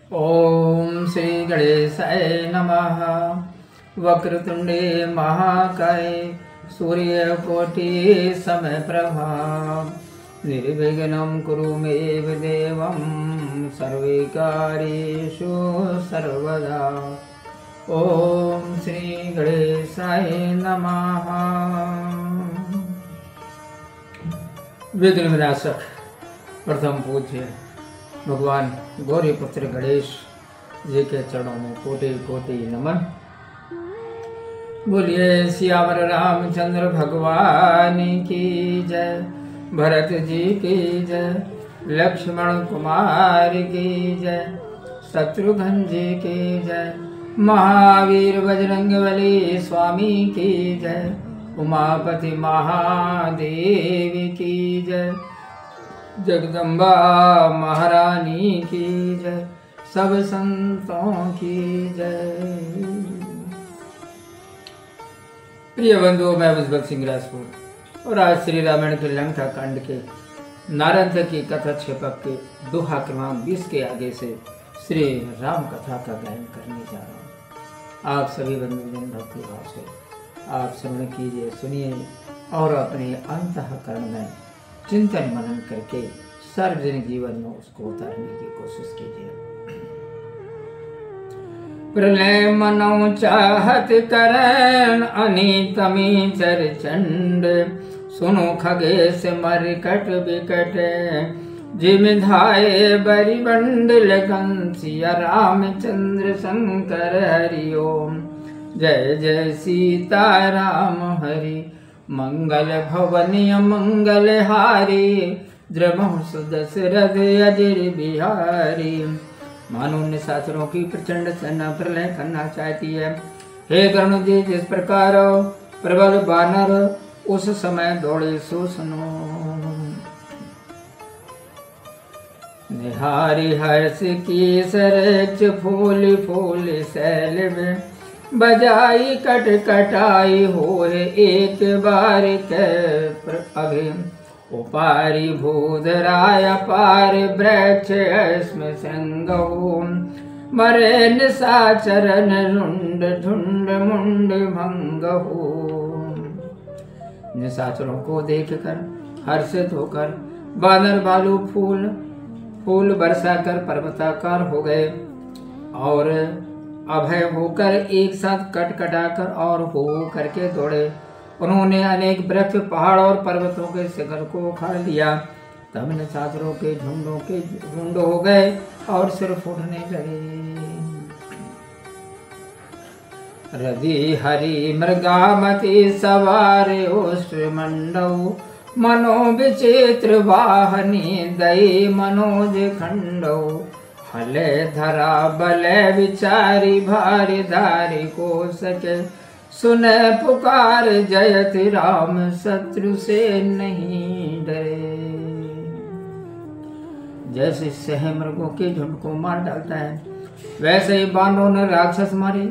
ओम श्री गणेशाय नमः। वक्रतुंडे महाकाय सूर्यकोटि समप्रभा निर्विघ्नं कुरु मे देवं सर्वकार्येषु सर्वदा। ओम श्री गणेशाय नमः। विघ्न विनाशक प्रथम पूज्य भगवान गौरी पुत्र गणेश जी के चरणों में कोटि कोटि नमन। बोलिए सियावर रामचंद्र भगवान की जय, भरत जी की जय, लक्ष्मण कुमार की जय, शत्रुघ्न जी की जय, महावीर बजरंगबली स्वामी की जय, उमापति महादेव की जय, जगदम्बा महारानी की जय, सब संतों की जय। प्रिय बंधुओं, मैं बुजबक सिंह राजपूत और आज श्री रामायण के लंका कांड के नारद की कथा क्षेपक के दोहा क्रमांक 20 के आगे से श्री राम कथा का गायन करने जा रहा हूँ। आप सभी बंधुजन भक्ति भाव से आप श्रवण कीजिए, सुनिए और अपने अंतःकरण में चिंतन मनन करके सार्वजनिक जीवन में उसको उतारने की कोशिश कीजिए। प्रलय मनो चाहत करण अनितमी चर चंड, सुनो खगेश मरकट विकट, जिम धाये बरि बंडल कंसिया रामचंद्र शंकर हरि ओम। जय जय सीता राम हरि, मंगल भवनीय मंगल हारी, द्रमहु सुदशरथ अजर बिहारी। मानो निशाचरों की प्रचंड सेना प्रलय करना चाहती है। हे गरुण जी, जिस प्रकार प्रबल बानर उस समय दौड़े सो सुनो। निहारी हर्ष की सरच फूल फूल शैल में, बजाई कट कटाई होए एक बार के अभि। उपारी भूधराय पार वृक्ष अस्म संगहु, मरे निशाचरन रुंड ढूंढ मुंड भंगहु। निशाचरों को देखकर हर्षित होकर बानर भालू फूल बरसा कर पर्वताकार हो गए और अभय होकर एक साथ कट कटाकर और हो करके दौड़े। उन्होंने अनेक वृक्ष पहाड़ और पर्वतों के शिखर को उखाड़ लिया। तब निशाचरों के झुंड हो गए और सिर फूटने लगे। रवि हरि मृगामति सवार उष्ट्र मंडौ, मनो विचित्र वाहनी दई मनोज खंडौ। हले धरा बले विचारी भारी धारी को सके, सुने पुकार जयत राम शत्रु से नहीं डरे। जैसे सह मृगों के झुंड को मार डालता है, वैसे ही बानरों ने राक्षस मारे।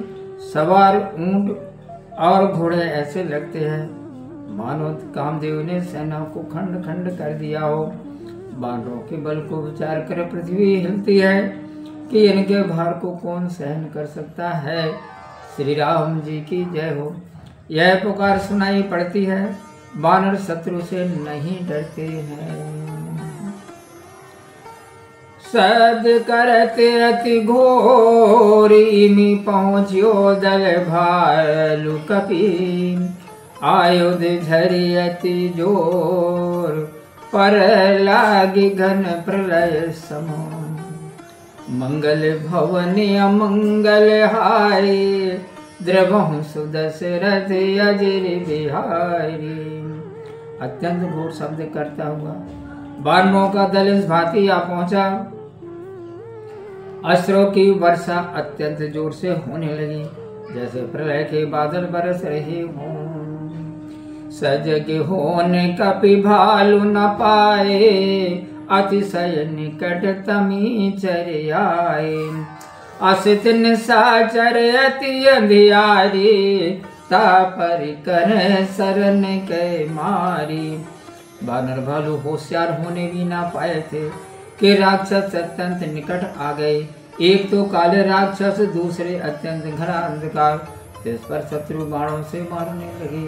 सवार ऊंट और घोड़े ऐसे लगते हैं मानो कामदेव ने सेना को खंड खंड कर दिया हो। बानरों के बल को विचार कर पृथ्वी हिलती है कि इनके भार को कौन सहन कर सकता है। श्री राम जी की जय हो। यह पुकार सुनाई पड़ती है, बानर शत्रु से नहीं डरते हैं। शब्द करते अति घोरी में पहुँच्यो दल भालु कपि, आयुध झरी अति जोर पर लागी घन प्रलय समान। मंगल भवनी अमंगल हारी, द्रवहु सुदशरथ अजर बिहारी। अत्यंत घोर शब्द करता हुआ बानरों का दल इस भांति आ पहुंचा। अस्त्रों की वर्षा अत्यंत जोर से होने लगी, जैसे प्रलय के बादल बरस रहे हों। सजग होने कपि भालु न पाए, अतिशय निकट तमी चर आए। असित निशाचर अति अंधियारी, तापर कर शरण के मारी। बानर भालू होशियार होने भी ना पाए थे कि राक्षस अत्यंत निकट आ गए। एक तो काले राक्षस, दूसरे अत्यंत घना अंधकार। इस पर शत्रु बाणों से मारने लगे।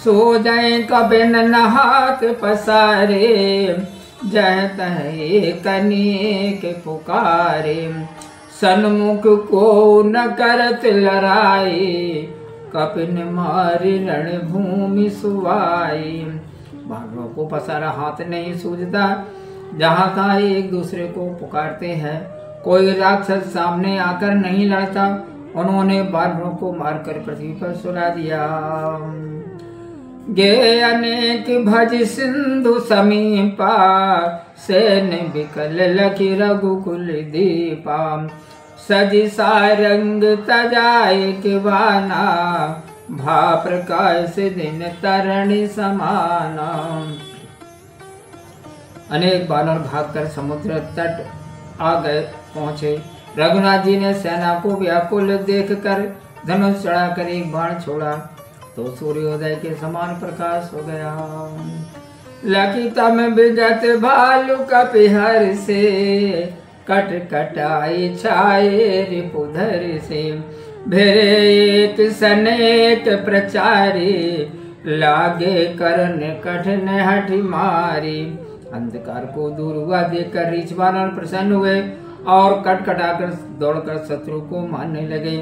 सो जाए कबे न हाथ पसारे, जह तह कनेक पुकारे। सन्मुख को न करत लड़ाई, कपिन मारी रणभूमि सुवाई। बानरों को पसारा हाथ नहीं सूझता, जहाँ था एक दूसरे को पुकारते हैं। कोई राक्षस सामने आकर नहीं लड़ता। उन्होंने बानरों को मारकर पृथ्वी पर सुला दिया। गे अनेक भज सिंधु समीपा, सेन बिकल लखी रघुकुल दीपा। सजी सारंग तजाए किवाना, भा प्रकाश दिन तरणी समाना। अनेक बानर भागकर समुद्र तट आ गए पहुंचे। रघुनाथ जी ने सेना को व्याकुल देखकर धनुष चढ़ाकर एक बाण छोड़ा तो सूर्योदय के समान प्रकाश हो गया। लकिता में विगत भालु कपिहर से, कट कटाई छाए रिपुधर से। भेरे एक सनेक प्रचारी, लागे करन कठिन हठि मारी। अंधकार को दूर हुआ देखकर रीछ बानर प्रसन्न हुए और कटकटाकर दौड़कर शत्रु को मारने लगे।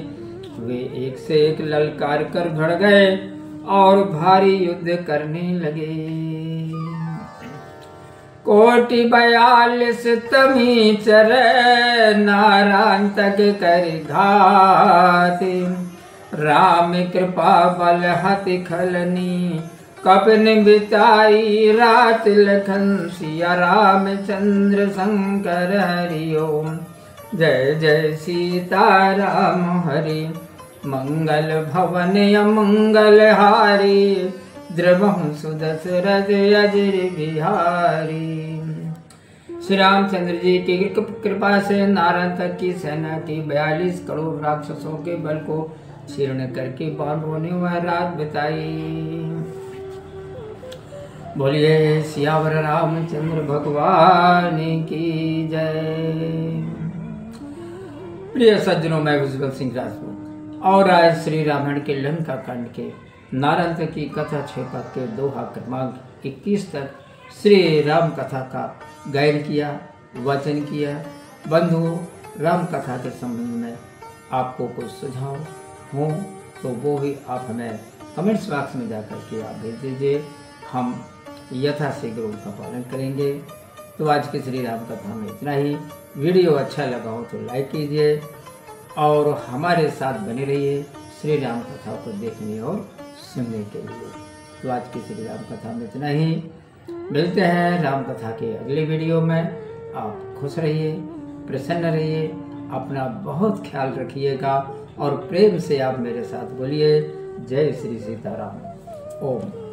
वे एक से एक ललकार कर भड़ गए और भारी युद्ध करने लगे। कोटि 42 तमी चरे, नारायण तक कर घात। राम कृपा बल हति खलनी, कपिन बिताई रात लखन सिया। रामचंद्र शंकर हरि ओम, जय जय सीताराम हरि। मंगल भवन अमंगल हारी, द्रवहु सुदशरथ अजर बिहारी। श्री रामचंद्र जी की कृपा से नारायण तक की सेना की 42 करोड़ राक्षसों के बल को क्षीर्ण करके बानरों ने वह रात बिताई। बोलिए सियावर रामचंद्र भगवान की जय। प्रिय सज्जनों, मैं उज्जवल सिंह राजपूत और आज श्री रामायण के लंका कांड के नारायण की कथा 6 पद के दोहा क्रमांक 21 तक श्री राम कथा का गायन किया, वचन किया। बंधुओं, राम कथा के संबंध में आपको कुछ सुझाव हो तो वो भी आप हमें कमेंट्स बॉक्स में जाकर के आप भेज दीजिए। हम यथाशीघ्र उनका पालन करेंगे। तो आज की श्री राम कथा में इतना ही। वीडियो अच्छा लगा हो तो लाइक कीजिए और हमारे साथ बने रहिए श्री राम कथा को देखने और सुनने के लिए। तो आज की श्री राम कथा में इतना ही। मिलते हैं राम कथा के अगले वीडियो में। आप खुश रहिए, प्रसन्न रहिए, अपना बहुत ख्याल रखिएगा और प्रेम से आप मेरे साथ बोलिए जय श्री सीताराम। ओम।